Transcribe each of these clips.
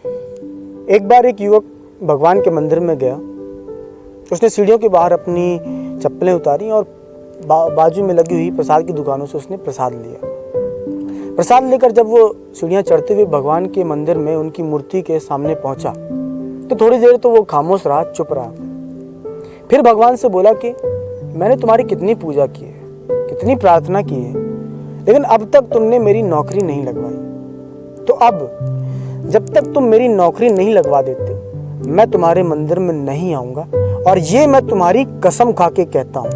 एक बार एक युवक भगवान के मंदिर में गया। उसने सीढ़ियों के बाहर अपनी चप्पलें उतारी और बाजू में लगी हुई प्रसाद की दुकानों से उसने प्रसाद लिया। प्रसाद लेकर जब वो सीढ़ियाँ चढ़ते हुए भगवान के मंदिर में उनकी मूर्ति के सामने पहुंचा तो थोड़ी देर तो वो खामोश रहा, चुप रहा। फिर भगवान से बोला कि मैंने तुम्हारी कितनी पूजा की है, कितनी प्रार्थना की है, लेकिन अब तक तुमने मेरी नौकरी नहीं लगवाई। तो अब जब तक तुम मेरी नौकरी नहीं लगवा देते मैं तुम्हारे मंदिर में नहीं आऊँगा, और ये मैं तुम्हारी कसम खा के कहता हूँ।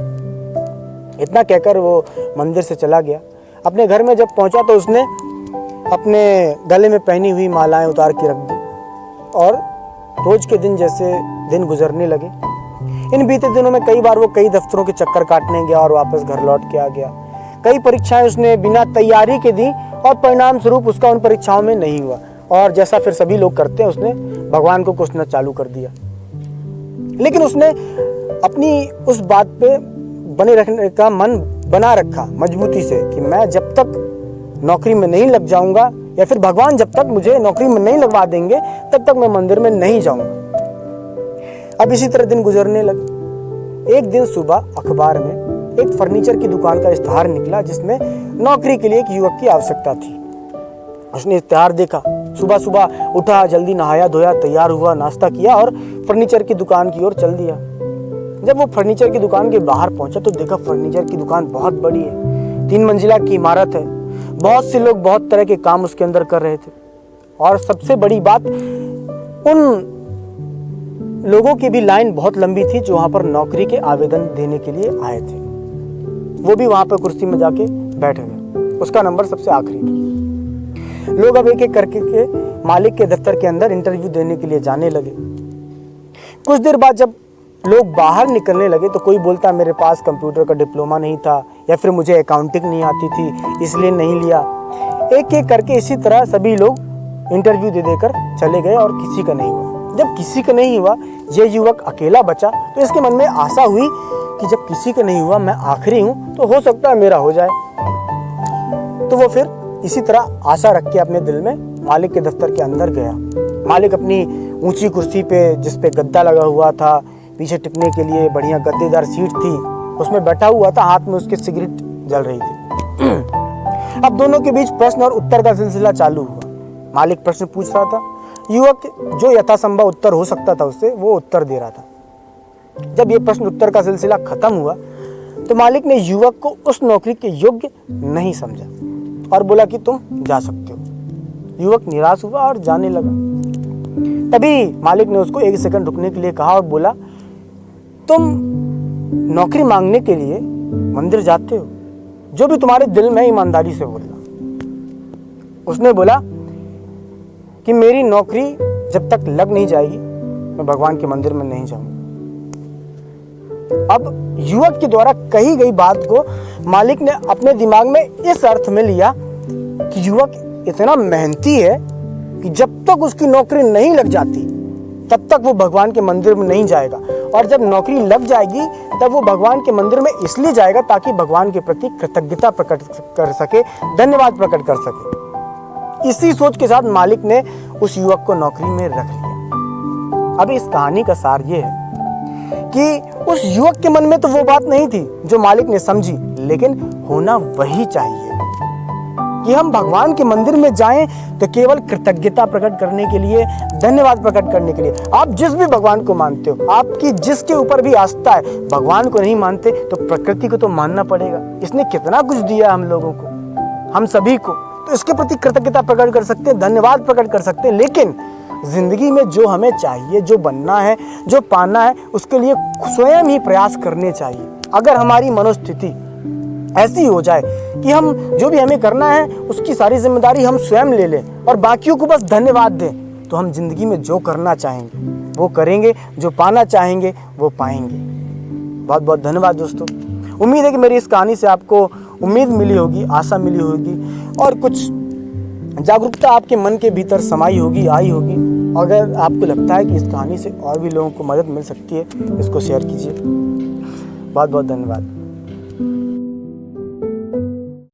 इतना कहकर वो मंदिर से चला गया। अपने घर में जब पहुंचा तो उसने अपने गले में पहनी हुई मालाएं उतार के रख दी और रोज के दिन जैसे दिन गुजरने लगे। इन बीते दिनों में कई बार वो कई दफ्तरों के चक्कर काटने गया और वापस घर लौट के आ गया। कई परीक्षाएं उसने बिना तैयारी के दी और परिणाम स्वरूप उसका उन परीक्षाओं में नहीं हुआ। और जैसा फिर सभी लोग करते हैं, उसने भगवान को कोसना चालू कर दिया। लेकिन उसने अपनी उस बात पे बने रखने का मन बना रखा मजबूती से कि मैं जब तक नौकरी में नहीं लग जाऊंगा, या फिर भगवान जब तक मुझे नौकरी में नहीं लगवा देंगे तब तक मैं मंदिर में नहीं जाऊंगा। अब इसी तरह दिन गुजरने लगे। एक दिन सुबह अखबार में एक फर्नीचर की दुकान का इश्तिहार निकला जिसमें नौकरी के लिए एक युवक की आवश्यकता थी। उसने इश्तिहार देखा, सुबह सुबह उठा, जल्दी नहाया धोया, तैयार हुआ, नाश्ता किया और फर्नीचर की दुकान की ओर चल दिया। जब वो फर्नीचर की दुकान के बाहर पहुंचा तो देखा फर्नीचर की दुकान बहुत बड़ी है, 3 मंजिला की इमारत है। बहुत से लोग बहुत तरह के काम उसके अंदर कर रहे थे, और सबसे बड़ी बात, उन लोगों की भी लाइन बहुत लंबी थी जो वहां पर नौकरी के आवेदन देने के लिए आए थे। वो भी वहां पर कुर्सी में जाके बैठ गए। उसका नंबर सबसे आखिरी था। लोग अब एक एक करके के मालिक के दफ्तर के अंदर इंटरव्यू देने के लिए जाने लगे। कुछ देर बाद जब लोग बाहर निकलने लगे तो कोई बोलता मेरे पास कंप्यूटर का डिप्लोमा नहीं था, या फिर मुझे अकाउंटिंग नहीं आती थी इसलिए नहीं लिया। एक एक करके इसी तरह सभी लोग इंटरव्यू दे देकर चले गए और किसी का नहीं हुआ। जब किसी का नहीं हुआ, ये युवक अकेला बचा तो इसके मन में आशा हुई कि जब किसी का नहीं हुआ, मैं आखिरी हूँ तो हो सकता है मेरा हो जाए। तो वो फिर इसी तरह आशा रख के अपने दिल में मालिक के दफ्तर के अंदर गया। मालिक अपनी ऊंची कुर्सी पे, जिस पे गद्दा लगा हुआ था, पीछे टिकने के लिए बढ़िया गद्देदार सीट थी, उसमें बैठा हुआ था। हाथ में उसके सिगरेट जल रही थी। अब दोनों के बीच प्रश्न और उत्तर का सिलसिला चालू हुआ। मालिक प्रश्न पूछ रहा था, युवक जो यथासंभव उत्तर हो सकता था उससे वो उत्तर दे रहा था। जब ये प्रश्न उत्तर का सिलसिला खत्म हुआ तो मालिक ने युवक को उस नौकरी के योग्य नहीं समझा और बोला कि तुम जा सकते हो। युवक निराश हुआ और जाने लगा। तभी मालिक ने उसको 1 सेकंड रुकने के लिए कहा और बोला, तुम नौकरी मांगने के लिए मंदिर जाते हो, जो भी तुम्हारे दिल में ईमानदारी से बोलना। उसने बोला कि मेरी नौकरी जब तक लग नहीं जाएगी मैं भगवान के मंदिर में नहीं जाऊंगा। अब युवक के द्वारा कही गई बात को मालिक ने अपने दिमाग में इस अर्थ में लिया कि युवक इतना मेहनती है कि जब तक उसकी नौकरी नहीं लग जाती तब तक वो भगवान के मंदिर में नहीं जाएगा, और जब नौकरी लग जाएगी तब वो भगवान के मंदिर में इसलिए जाएगा ताकि भगवान के प्रति कृतज्ञता प्रकट कर सके, धन्यवाद प्रकट कर सके। इसी सोच के साथ मालिक ने उस युवक को नौकरी में रख लिया। अब इस कहानी का सार ये है कि उस युवक के मन में तो वो बात नहीं थी जो मालिक ने समझी, लेकिन होना वही चाहिए कि हम भगवान के मंदिर में जाएं तो केवल कृतज्ञता प्रकट करने के लिए, धन्यवाद प्रकट करने के लिए। आप जिस भी भगवान को मानते हो, आपकी जिसके ऊपर भी आस्था है, भगवान को नहीं मानते तो प्रकृति को तो मानना पड़ेगा। इसने कितना कुछ दिया हम लोगों को, हम सभी को, तो इसके प्रति कृतज्ञता प्रकट कर सकते हैं, धन्यवाद प्रकट कर सकते हैं। लेकिन जिंदगी में जो हमें चाहिए, जो बनना है, जो पाना है, उसके लिए स्वयं ही प्रयास करने चाहिए। अगर हमारी मनोस्थिति ऐसी हो जाए कि हम जो भी हमें करना है उसकी सारी जिम्मेदारी हम स्वयं ले लें और बाकियों को बस धन्यवाद दें, तो हम जिंदगी में जो करना चाहेंगे वो करेंगे, जो पाना चाहेंगे वो पाएंगे। बहुत बहुत धन्यवाद दोस्तों। उम्मीद है कि मेरी इस कहानी से आपको उम्मीद मिली होगी, आशा मिली होगी और कुछ जागरूकता आपके मन के भीतर समाई होगी, आई होगी। अगर आपको लगता है कि इस कहानी से और भी लोगों को मदद मिल सकती है, इसको शेयर कीजिए। बहुत बहुत धन्यवाद।